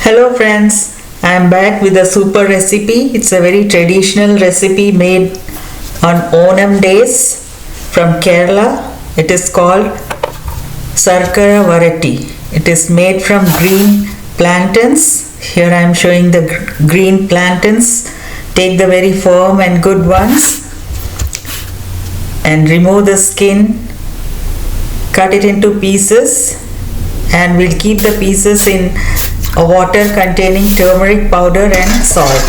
Hello friends, I am back with a super recipe. It's a very traditional recipe made on Onam days from Kerala. It is called SARKARA variety. It is made from green plantains. Here I am showing the green plantains. Take the very firm and good ones and remove the skin. Cut it into pieces and we'll keep the pieces in a water containing turmeric powder and salt.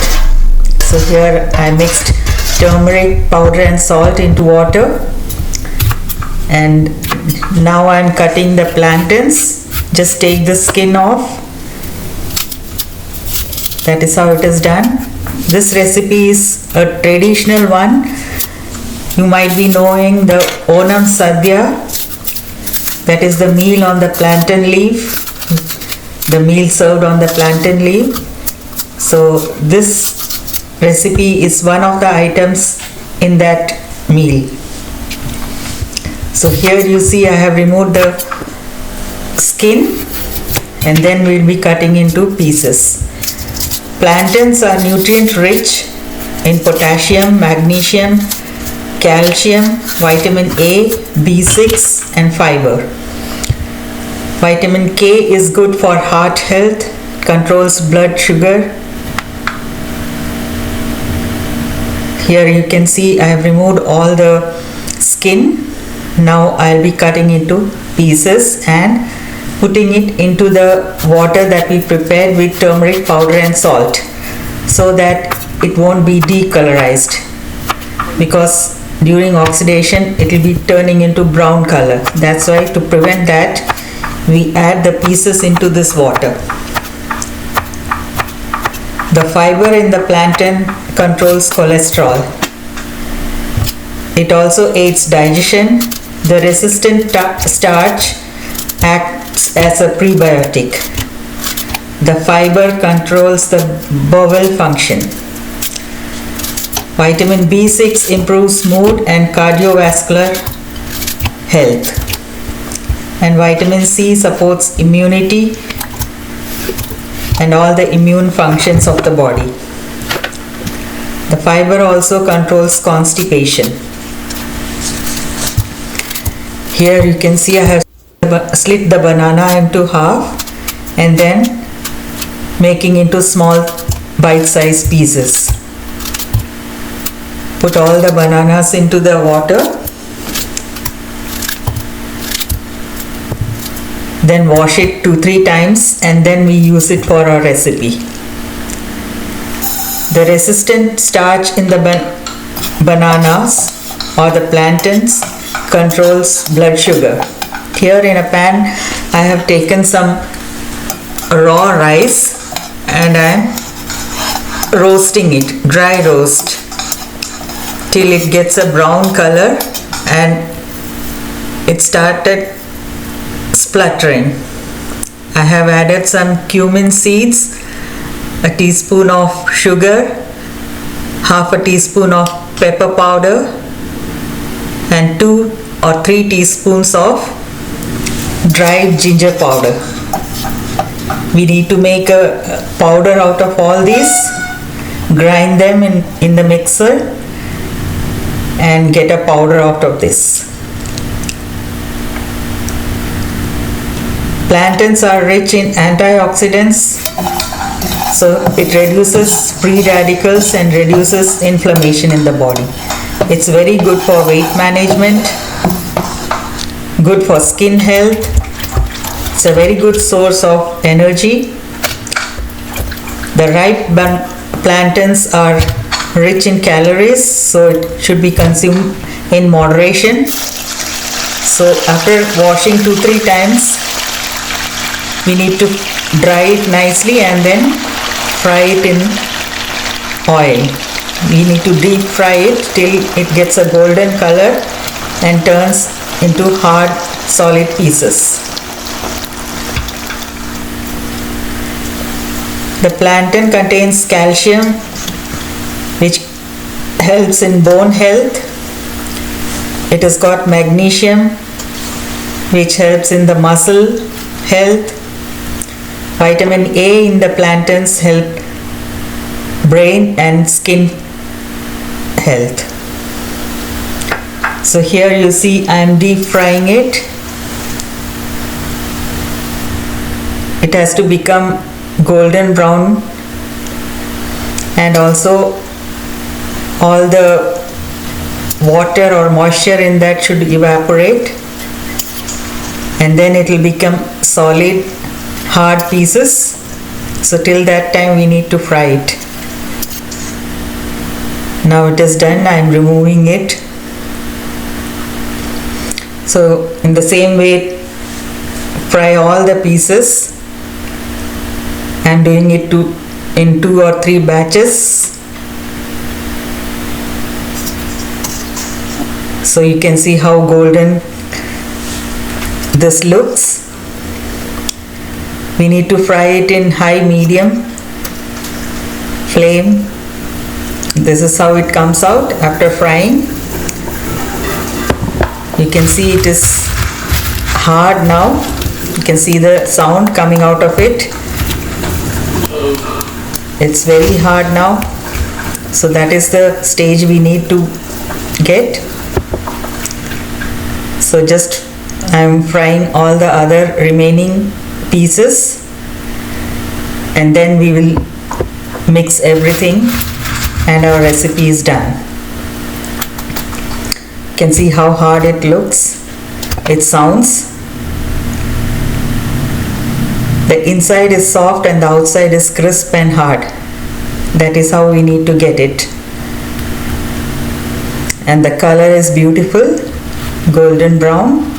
So here I mixed turmeric powder and salt into water, and now I am cutting the plantains. Just take the skin off. That is how it is done. This recipe is a traditional one. You might be knowing the Onam Sadhya, that is the meal on the plantain leaf. The meal served on the plantain leaf. So this recipe is one of the items in that meal. So here you see I have removed the skin and then we'll be cutting into pieces. Plantains are nutrient rich in potassium, magnesium, calcium, vitamin A, B6 and fiber. Vitamin K is good for heart health, controls blood sugar. Here you can see I have removed all the skin. Now I'll be cutting into pieces and putting it into the water that we prepared with turmeric powder and salt, so that it won't be decolorized, because during oxidation it will be turning into brown color. That's why, to prevent that, we add the pieces into this water. The fiber in the plantain controls cholesterol. It also aids digestion. The resistant starch acts as a prebiotic. The fiber controls the bowel function. Vitamin B6 improves mood and cardiovascular health. And vitamin C supports immunity and all the immune functions of the body. The fiber also controls constipation. Here you can see I have slit the banana into half and then making into small bite-sized pieces. Put all the bananas into the water. Then wash it 2-3 times and then we use it for our recipe. The resistant starch in the bananas or the plantains controls blood sugar. Here in a pan I have taken some raw rice and I am roasting it, dry roast, till it gets a brown color and it started spluttering. I have added some cumin seeds, a teaspoon of sugar, half a teaspoon of pepper powder and 2 or 3 teaspoons of dried ginger powder. We need to make a powder out of all these, grind them in the mixer and get a powder out of this. Plantains are rich in antioxidants, so it reduces free radicals and reduces inflammation in the body. It's very good for weight management, good for skin health. It's a very good source of energy. The ripe plantains are rich in calories, so it should be consumed in moderation. So after washing 2-3 times, we need to dry it nicely and then fry it in oil. We need to deep fry it till it gets a golden color and turns into hard, solid pieces. The plantain contains calcium, which helps in bone health. It has got magnesium, which helps in the muscle health. Vitamin A in the plantains help brain and skin health. So here you see I am deep frying it. It has to become golden brown, and also all the water or moisture in that should evaporate, and then it will become solid hard pieces. So till that time we need to fry it. Now it is done. I am removing it. So in the same way, fry all the pieces. I am doing it in 2 or 3 batches. So you can see how golden this looks. We need to fry it in high medium flame. This is how it comes out after frying. You can see it is hard now. You can see the sound coming out of it. It's very hard now. So that is the stage we need to get. So just I am frying all the other remaining pieces, and then we will mix everything and our recipe is done. You can see how hard it looks. It sounds. The inside is soft and the outside is crisp and hard. That is how we need to get it. And the color is beautiful, golden brown.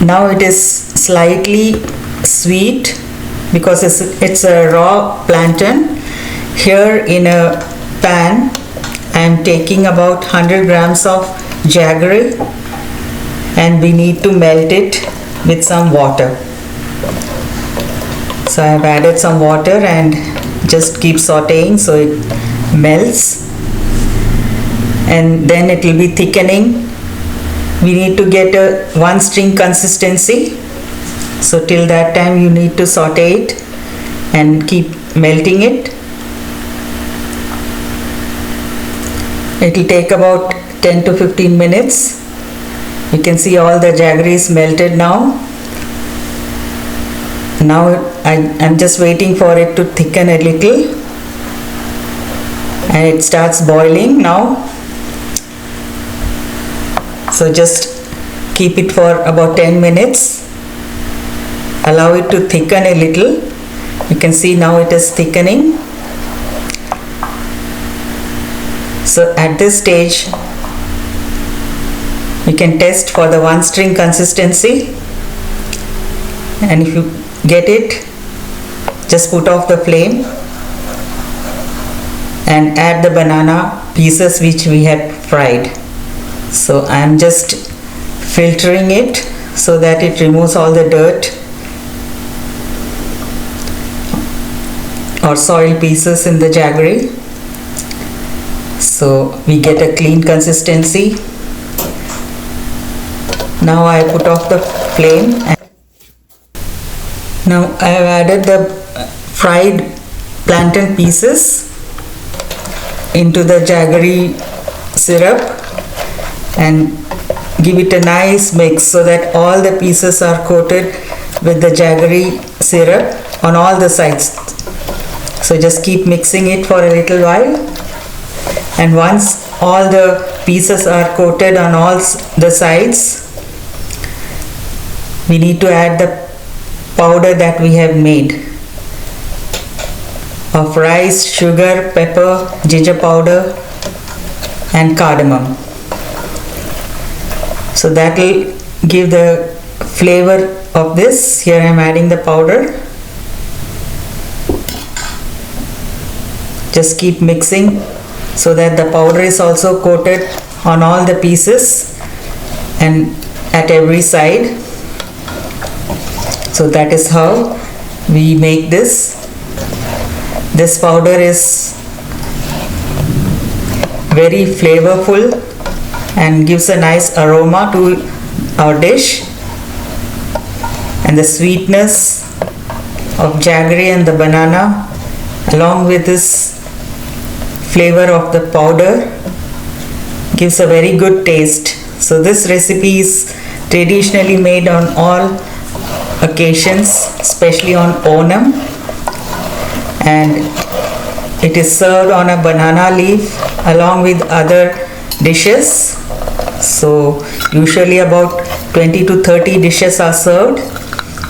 Now it is slightly sweet because it's a raw plantain. Here in a pan I am taking about 100 grams of jaggery, and we need to melt it with some water. So I have added some water and just keep sauteing so it melts, and then it will be thickening. We need to get a 1 string consistency. So till that time you need to saute it and keep melting it. It will take about 10 to 15 minutes. You can see all the jaggery is melted now. Now I'm just waiting for it to thicken a little, and it starts boiling now. So just keep it for about 10 minutes. Allow it to thicken a little. You can see now it is thickening. So at this stage you can test for the 1 string consistency, and if you get it, just put off the flame and add the banana pieces which we had fried. So I am just filtering it so that it removes all the dirt or soil pieces in the jaggery. So we get a clean consistency. Now I put off the flame. Now I have added the fried plantain pieces into the jaggery syrup and give it a nice mix so that all the pieces are coated with the jaggery syrup on all the sides. So just keep mixing it for a little while, and once all the pieces are coated on all the sides, we need to add the powder that we have made of rice, sugar, pepper, ginger powder and cardamom. So that will give the flavor of this. Here I am adding the powder. Just keep mixing so that the powder is also coated on all the pieces and at every side. So that is how we make this. This powder is very flavorful and gives a nice aroma to our dish. and the sweetness of jaggery and the banana, along with this flavor of the powder, gives a very good taste. So this recipe is traditionally made on all occasions, especially on Onam, and it is served on a banana leaf along with other dishes. So usually about 20 to 30 dishes are served.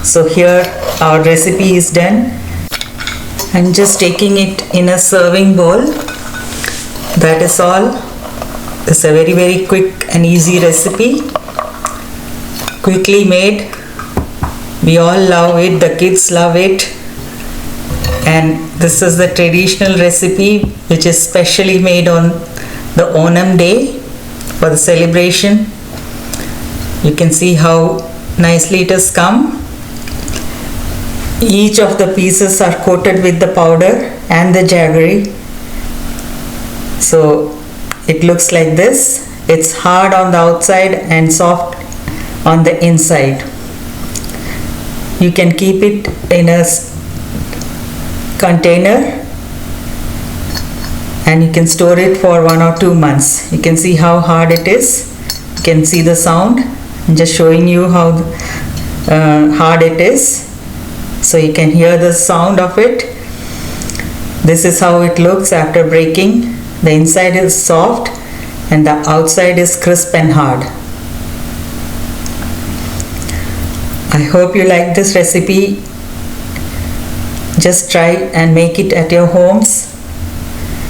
So here our recipe is done. I'm just taking it in a serving bowl. That is all. It's a very quick and easy recipe, quickly made. We all love it, the kids love it, and this is the traditional recipe which is specially made on the Onam day for the celebration. You can see how nicely it has come. Each of the pieces are coated with the powder and the jaggery. So it looks like this. It's hard on the outside and soft on the inside. You can keep it in a container and you can store it for 1 or 2 months. You can see how hard it is. You can see the sound. I'm just showing you how hard it is. So you can hear the sound of it. This is how it looks after breaking. The inside is soft and the outside is crisp and hard. I hope you like this recipe. Just try and make it at your homes.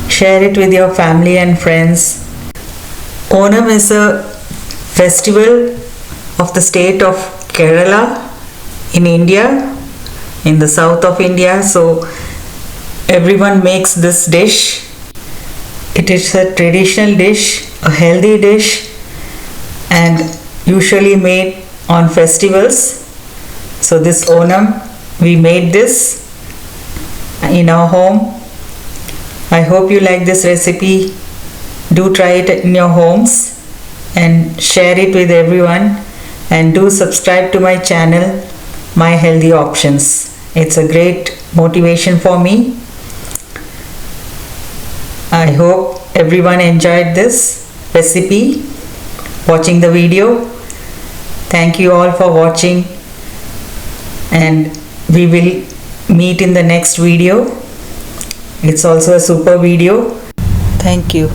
Share it with your family and friends. Onam is a festival of the state of Kerala in India, in the south of India. So everyone makes this dish. It is a traditional dish, a healthy dish, and usually made on festivals. So this Onam, we made this in our home. I hope you like this recipe. Do try it in your homes and share it with everyone, and do subscribe to my channel, My Healthy Options. It's a great motivation for me. I hope everyone enjoyed this recipe, watching the video. Thank you all for watching, and we will meet in the next video. It's also a super video. Thank you.